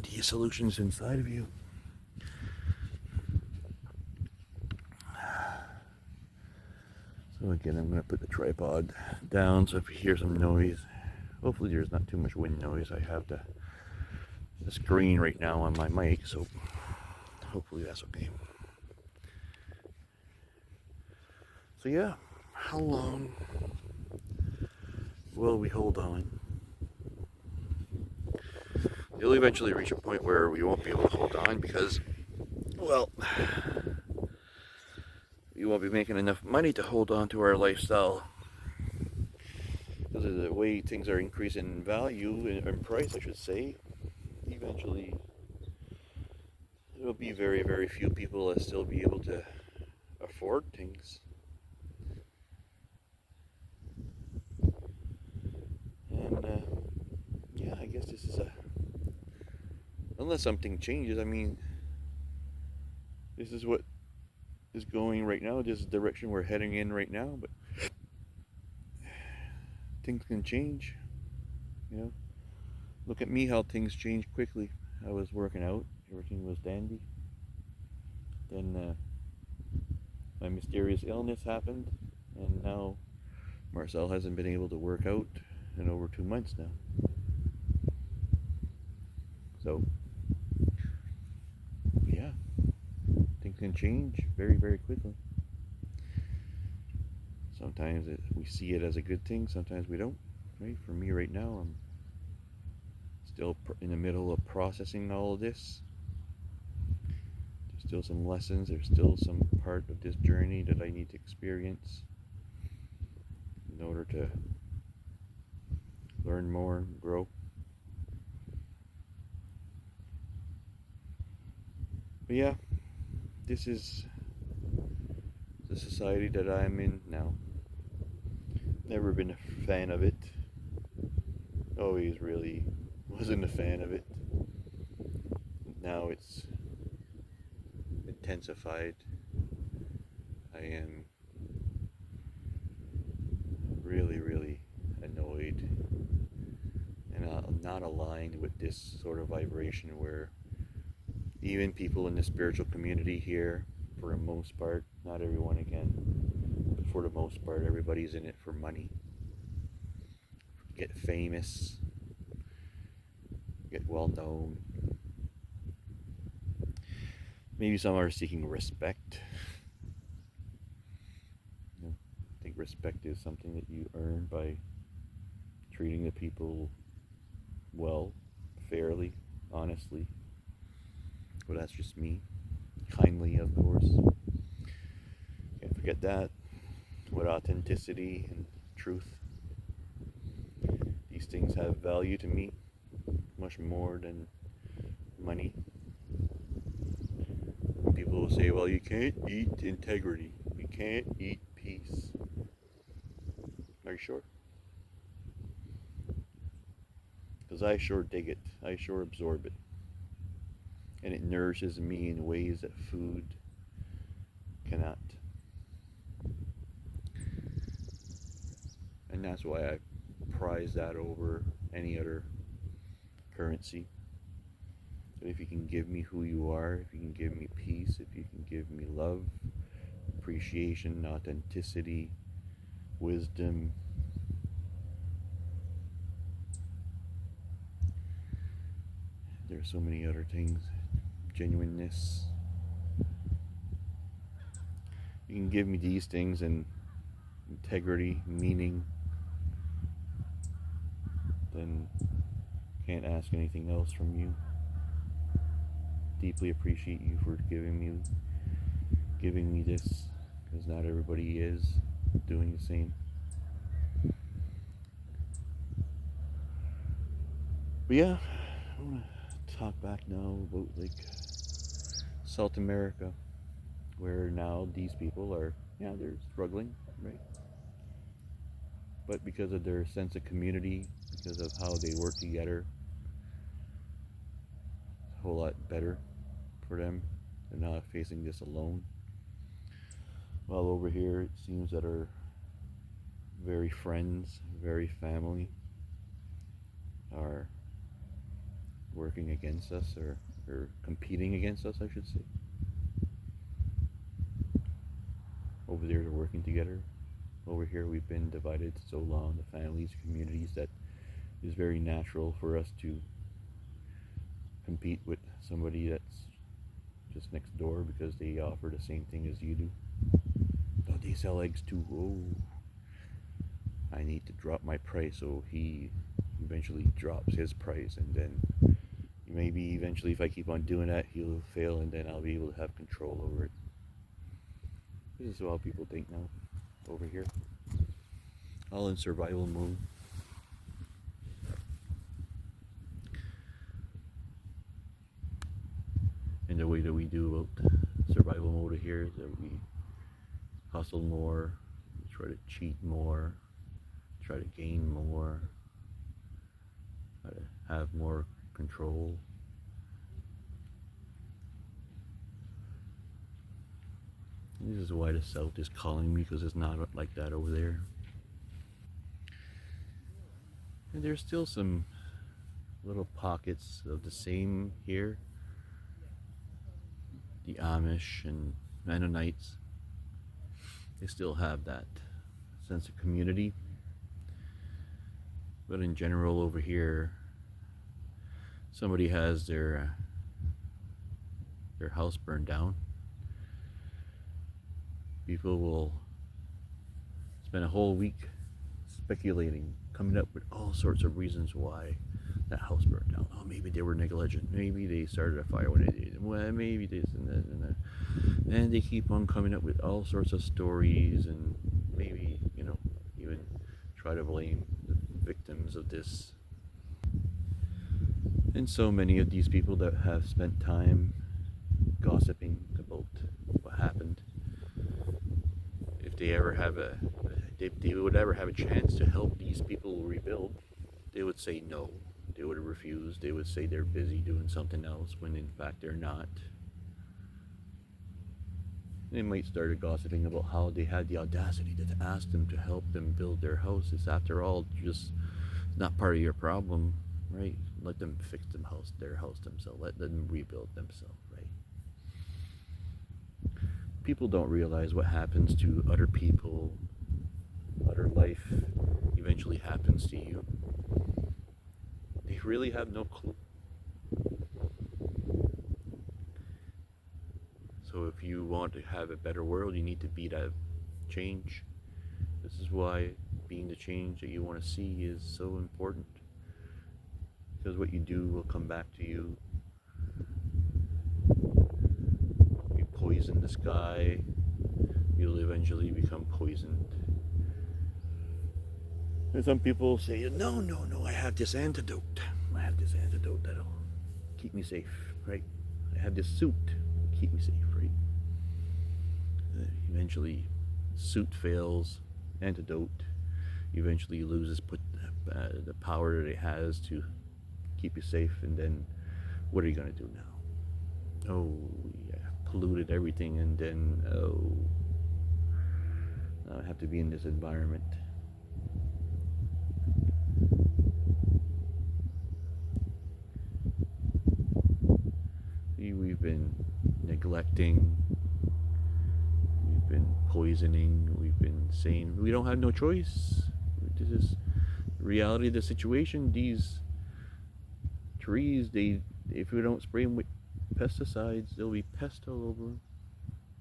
the solutions inside of you. So again, I'm going to put the tripod down, so if you hear some noise, hopefully there's not too much wind noise. I have the screen right now on my mic, so hopefully that's okay. So yeah, how long will we hold on? You'll eventually reach a point where we won't be able to hold on because, well, we won't be making enough money to hold on to our lifestyle. Because of the way things are increasing in value, in price I should say, eventually there will be very, very few people that still be able to afford things. And yeah, I guess this is unless something changes, I mean, this is what is going right now, this is the direction we're heading in right now, but things can change, you know. Look at me, how things change quickly. I was working out, everything was dandy. Then my mysterious illness happened, and now Marcel hasn't been able to work out in over 2 months now. So, yeah, things can change very, very quickly. Sometimes we see it as a good thing, sometimes we don't. Right? For me right now, I'm still in the middle of processing all of this. There's still some lessons, there's still some part of this journey that I need to experience in order to learn more, grow. But yeah, this is the society that I'm in now. Never been a fan of it. Always really wasn't a fan of it. Now it's intensified. I am really, really annoyed and not aligned with this sort of vibration where even people in the spiritual community here, for the most part, not everyone again, but for the most part, everybody's in it for money. Get famous, get well known. Maybe some are seeking respect. You know, I think respect is something that you earn by treating the people well, fairly, honestly. But that's just me. Kindly, of course. Can't forget that. With authenticity and truth. These things have value to me, much more than money. People will say, well, you can't eat integrity. You can't eat peace. Are you sure? Because I sure dig it. I sure absorb it. And it nourishes me in ways that food cannot. And that's why I prize that over any other currency. So if you can give me who you are, if you can give me peace, if you can give me love, appreciation, authenticity, wisdom, there are so many other things, genuineness. You can give me these things and integrity, meaning, then can't ask anything else from you. Deeply appreciate you for giving me this, because not everybody is doing the same. But yeah, I want to talk back now about like South America, where now these people are, yeah, they're struggling, right? But because of their sense of community, because of how they work together, it's a whole lot better for them. They're not facing this alone. While over here, it seems that are very friends, very family, are working against us, or competing against us, I should say. Over there, they're working together. Over here, we've been divided so long, the families, communities, that it's very natural for us to compete with somebody that's just next door because they offer the same thing as you do. Oh, they sell eggs too. Oh, I need to drop my price, so he eventually drops his price, and then maybe eventually, if I keep on doing that, he'll fail, and then I'll be able to have control over it. This is how people think now, over here. All in survival mode. And the way that we do about survival mode here is that we hustle more, try to cheat more, try to gain more, try to have more control. This is why the South is calling me, because it's not like that over there. And there's still some little pockets of the same here. The Amish and Mennonites, they still have that sense of community. But in general, over here, somebody has their house burned down. People will spend a whole week speculating, coming up with all sorts of reasons why that house burned down. Oh, maybe they were negligent. Maybe they started a fire when they did. Well, maybe this and that and that. And they keep on coming up with all sorts of stories, and maybe, even try to blame the victims of this. And so many of these people that have spent time gossiping about what happened, if they ever have if they would ever have a chance to help these people rebuild, they would say no. They would refuse. They would say they're busy doing something else when in fact they're not. They might start gossiping about how they had the audacity to ask them to help them build their houses. After all, just not part of your problem, right? Let them fix their house themselves. Let them rebuild themselves, right? People don't realize what happens to other people. Other life eventually happens to you. They really have no clue. So if you want to have a better world, you need to be that change. This is why being the change that you want to see is so important. Because what you do will come back to you. You poison the sky, you'll eventually become poisoned. And some people say, no, no, no, I have this antidote. I have this antidote that'll keep me safe, right? I have this suit to keep me safe, right? Eventually, suit fails, antidote eventually loses the power that it has to keep you safe, and then what are you going to do now? Oh, yeah, polluted everything, and then, now I have to be in this environment. We've been neglecting, we've been poisoning, we've been saying we don't have no choice. This is the reality of the situation. These trees, if we don't spray them with pesticides, there'll be pest all over them.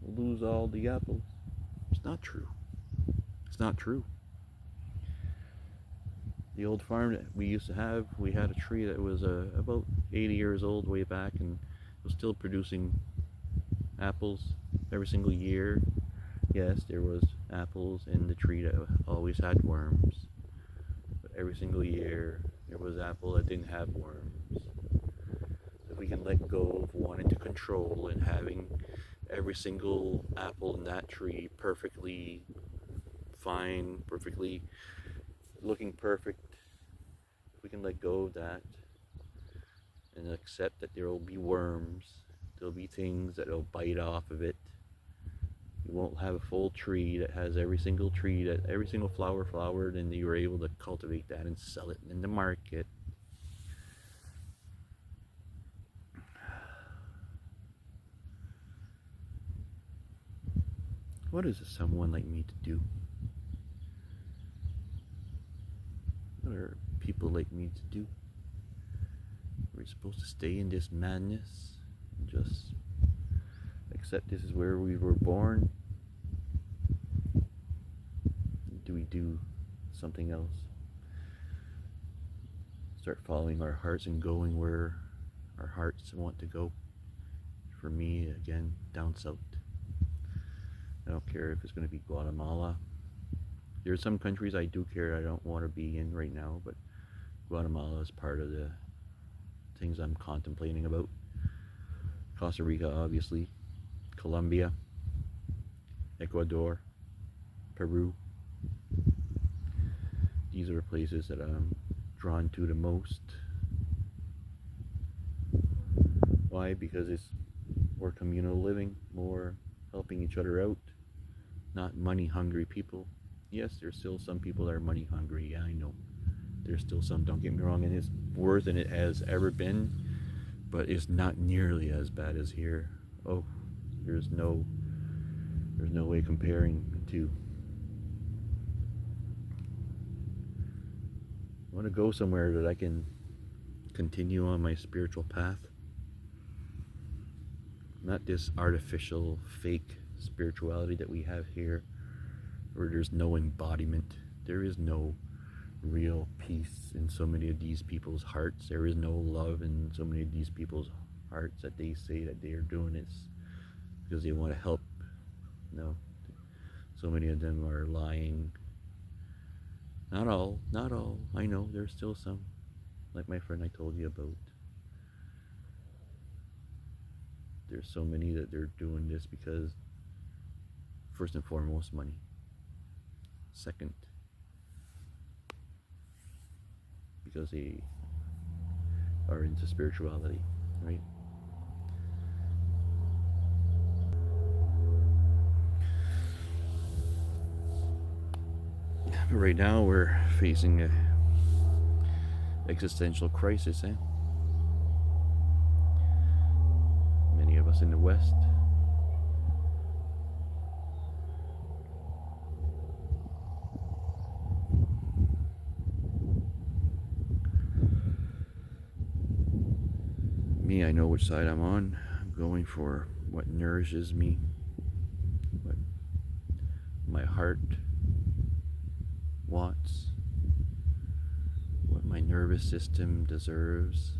We'll lose all the apples. It's not true. It's not true. The old farm that we used to have, we had a tree that was about 80 years old way back, and was still producing apples every single year. Yes, there was apples in the tree that always had worms, but every single year there was apple that didn't have worms. So if we can let go of wanting to control and having every single apple in that tree perfectly fine, perfectly looking perfect, if we can let go of that and accept that there will be worms, there'll be things that will bite off of it. You won't have a full tree that has every single flower flowered, and you were able to cultivate that and sell it in the market. What is someone like me to do? What are people like me to do? We're supposed to stay in this madness and just accept this is where we were born? Do we do something else? Start following our hearts and going where our hearts want to go. For me, again, down south. I don't care if it's going to be Guatemala. There are some countries I do care I don't want to be in right now, but Guatemala is part of the things I'm contemplating about. Costa Rica, obviously. Colombia. Ecuador. Peru. These are places that I'm drawn to the most. Why? Because it's more communal living, more helping each other out, not money hungry people. Yes, there's still some people that are money hungry, yeah, I know. There's still some, don't get me wrong, and it's worse than it has ever been, but it's not nearly as bad as here. Oh, there's no way comparing the two. I want to go somewhere that I can continue on my spiritual path. Not this artificial, fake spirituality that we have here, where there's no embodiment. There is no real peace in so many of these people's hearts. There is no love in so many of these people's hearts that they say that they are doing this because they want to help. No. So many of them are lying. Not all. I know there's still some. Like my friend I told you about. There's so many that they're doing this because, first and foremost, money. Second, because they are into spirituality, right? But right now we're facing a existential crisis, eh? Many of us in the West. Me, I know which side I'm on. I'm going for what nourishes me, what my heart wants, what my nervous system deserves,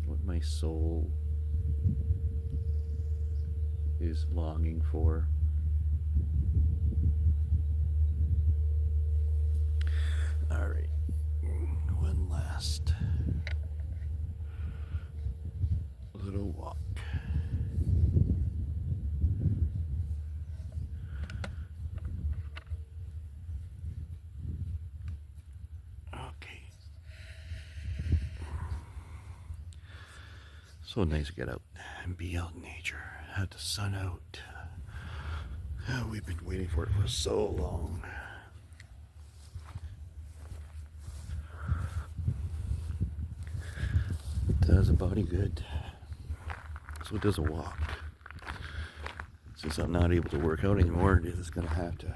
what my soul is longing for. All right, one last little walk. Okay. So nice to get out and be out in nature, have the sun out. Oh, we've been waiting for it for so long. It does a body good. So it does a walk. Since I'm not able to work out anymore, this is going to have to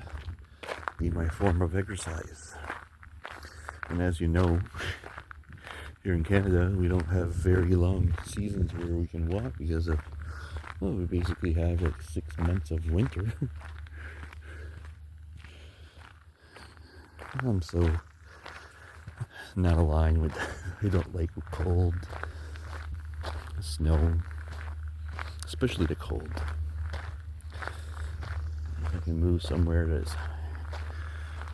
be my form of exercise. And as you know, here in Canada, we don't have very long seasons where we can walk because of, well, we basically have like 6 months of winter. I'm so not aligned with, I don't like cold, snow, especially the cold. If I can move somewhere that's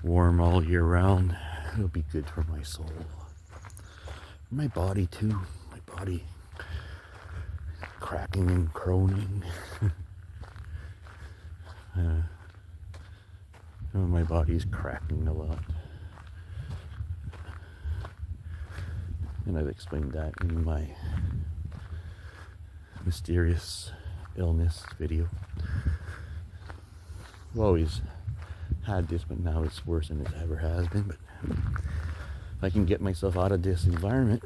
warm all year round, it'll be good for my soul. My body too, my body cracking and groaning. My body's cracking a lot. And I've explained that in my mysterious illness video. I've always had this, but now it's worse than it ever has been. But if I can get myself out of this environment,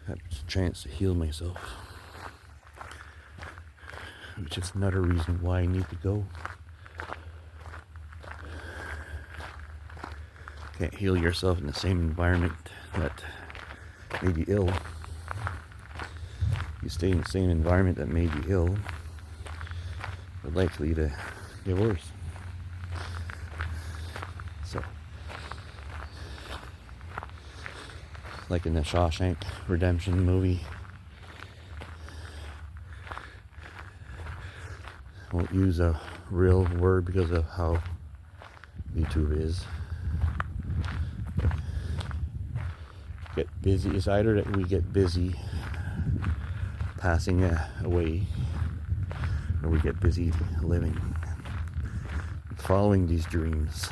I have a chance to heal myself. which is another reason why I need to go. Can't heal yourself in the same environment that made you ill. You stay in the same environment that made you ill, you're likely to get worse. So, like in the Shawshank Redemption movie, I won't use a real word because of how YouTube is. But get busy. It's either that we get busy passing away, or we get busy living, following these dreams.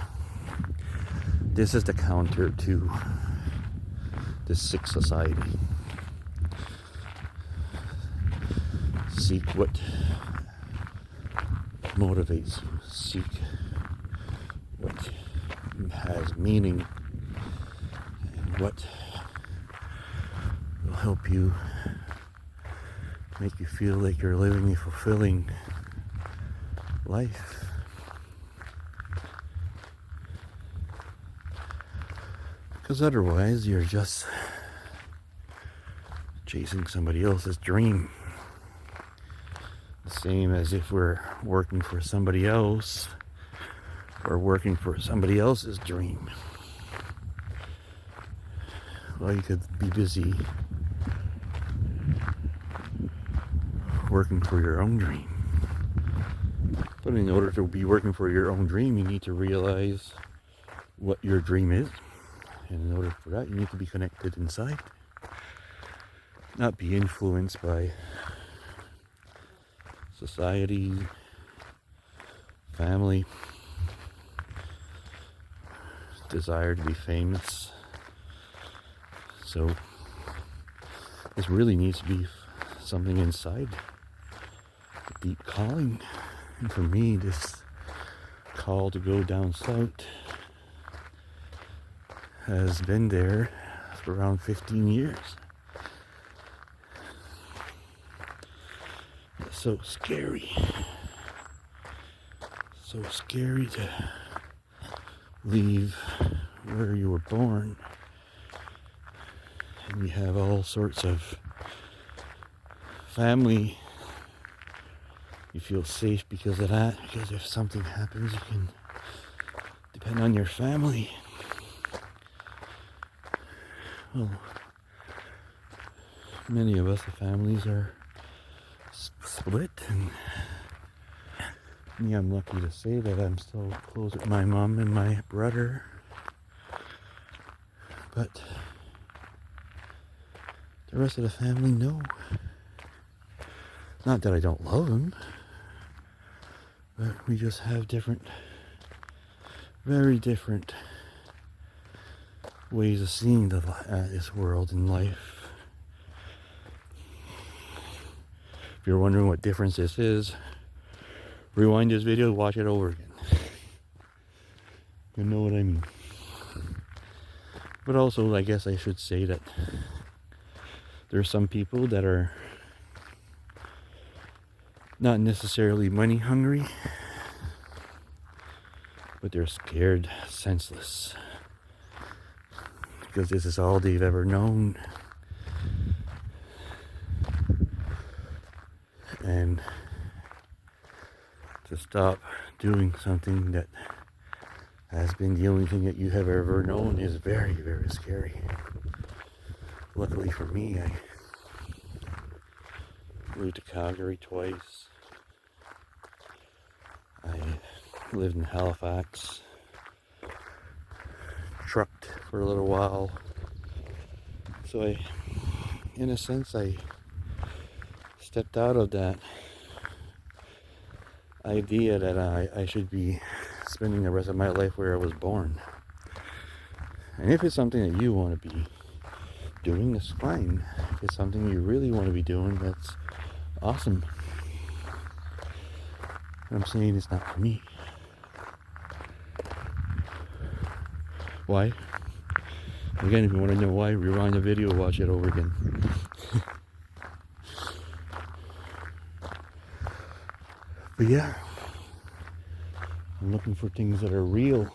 This is the counter to this sick society. Seek what motivates you. Seek what has meaning and what will help you, make you feel like you're living a fulfilling life. Because otherwise you're just chasing somebody else's dream. The same as if we're working for somebody else or working for somebody else's dream. Well, you could be busy working for your own dream. But in order to be working for your own dream, you need to realize what your dream is. And in order for that, you need to be connected inside. Not be influenced by society, family, desire to be famous. So this really needs to be something inside, a deep calling. And for me, this call to go down south has been there for around 15 years. It's so scary. So scary to leave where you were born. And you have all sorts of family. You feel safe because of that, because if something happens, you can depend on your family. Well, many of us, the families are split, and me, I'm lucky to say that I'm still close with my mom and my brother. But the rest of the family, no. Not that I don't love them, but we just have different, very different ways of seeing this world and life. If you're wondering what difference this is, rewind this video, watch it over again. You know what I mean. But also, I guess I should say that there's some people that are not necessarily money hungry, but they're scared senseless. Because this is all they've ever known. And to stop doing something that has been the only thing that you have ever known is very, very scary. Luckily for me, I moved to Calgary twice. I lived in Halifax. Trucked for a little while. So in a sense, I stepped out of that idea that I should be spending the rest of my life where I was born. And if it's something that you want to be doing, that's fine. If it's something you really want to be doing, that's awesome. But I'm saying it's not for me. Why? Again, if you want to know why, rewind the video, watch it over again. But yeah, I'm looking for things that are real,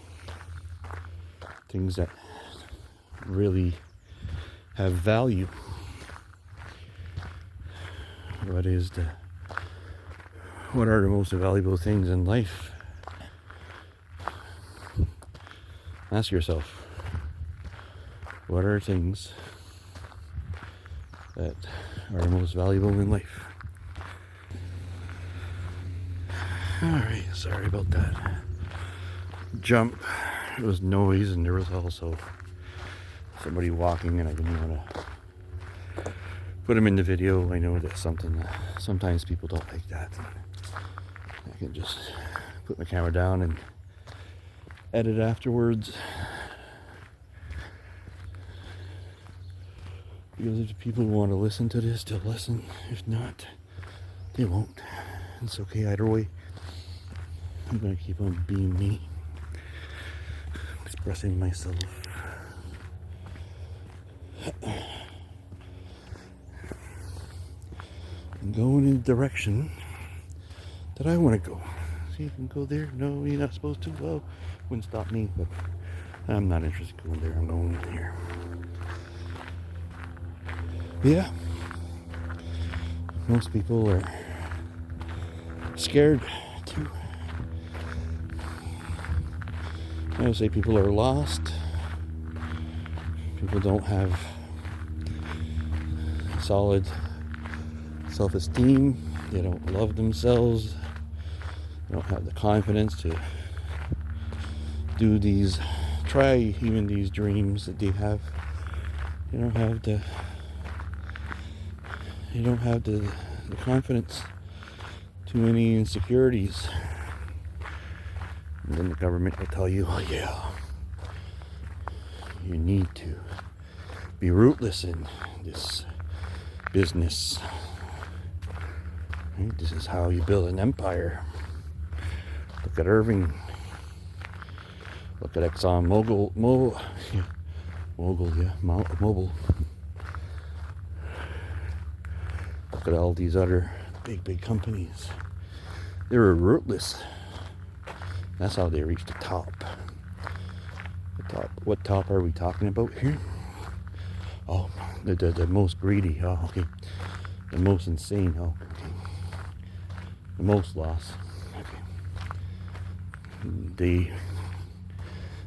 things that really have value. What are the most valuable things in life? Ask yourself, what are things that are most valuable in life? Alright, sorry about that jump. It was noise, and there was also somebody walking, and I didn't want to put them in the video. I know that's something that sometimes people don't like that. I can just put my camera down and edit afterwards. Because if people want to listen to this, they'll listen. If not, they won't. It's okay either way. I'm gonna keep on being me, expressing myself. And going in the direction that I want to go. See, you can go there. No, you're not supposed to. Well, wouldn't stop me, but I'm not interested in going there. I'm going here. Yeah. Most people are scared too. I would say people are lost. People don't have solid self-esteem. They don't love themselves. They don't have the confidence to try even these dreams that they have. They don't have the confidence. Too many insecurities. And then the government will tell you, oh yeah, you need to be rootless in this business. Right? This is how you build an empire. Look at Irving. Look at Exxon Mobil. Mobil. Look at all these other big companies. They were rootless. That's how they reached the top. What top are we talking about here? Oh, the most greedy. Oh, okay. The most insane. Oh, okay. The most lost. Okay.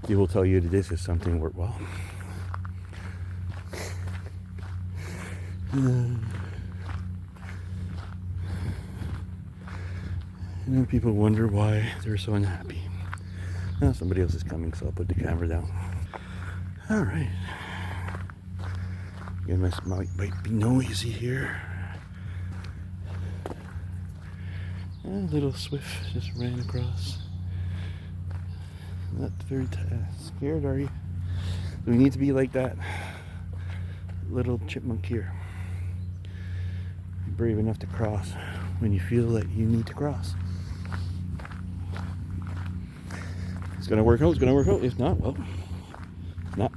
They will tell you that this is something worthwhile. And then people wonder why they're so unhappy. Oh, somebody else is coming, so I'll put the camera down. Alright. Again, it might be noisy here. A little swift just ran across. Not very scared, are you? Do we need to be like that little chipmunk here? Brave enough to cross when you feel that you need to cross. It's gonna work out. If not, well, not.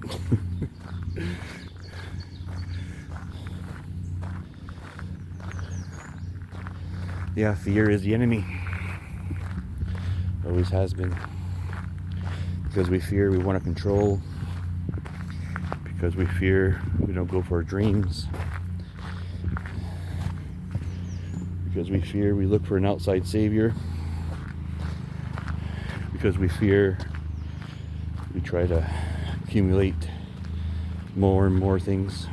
Yeah, fear is the enemy. Always has been. Because we fear we want to control. Because we fear we don't go for our dreams. Because we fear we look for an outside savior. Because we fear we try to accumulate more and more things.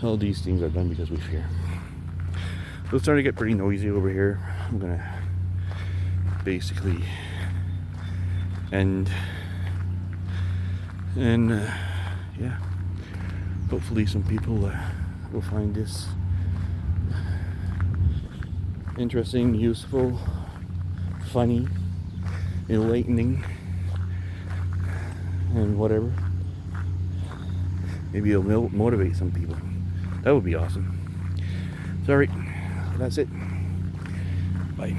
All these things are done because we fear. So it's starting to get pretty noisy over here. I'm gonna basically end, and yeah, hopefully some people will find this interesting, useful, funny, enlightening, and whatever. Maybe it'll motivate some people. That would be awesome. So, alright, that's it. Bye.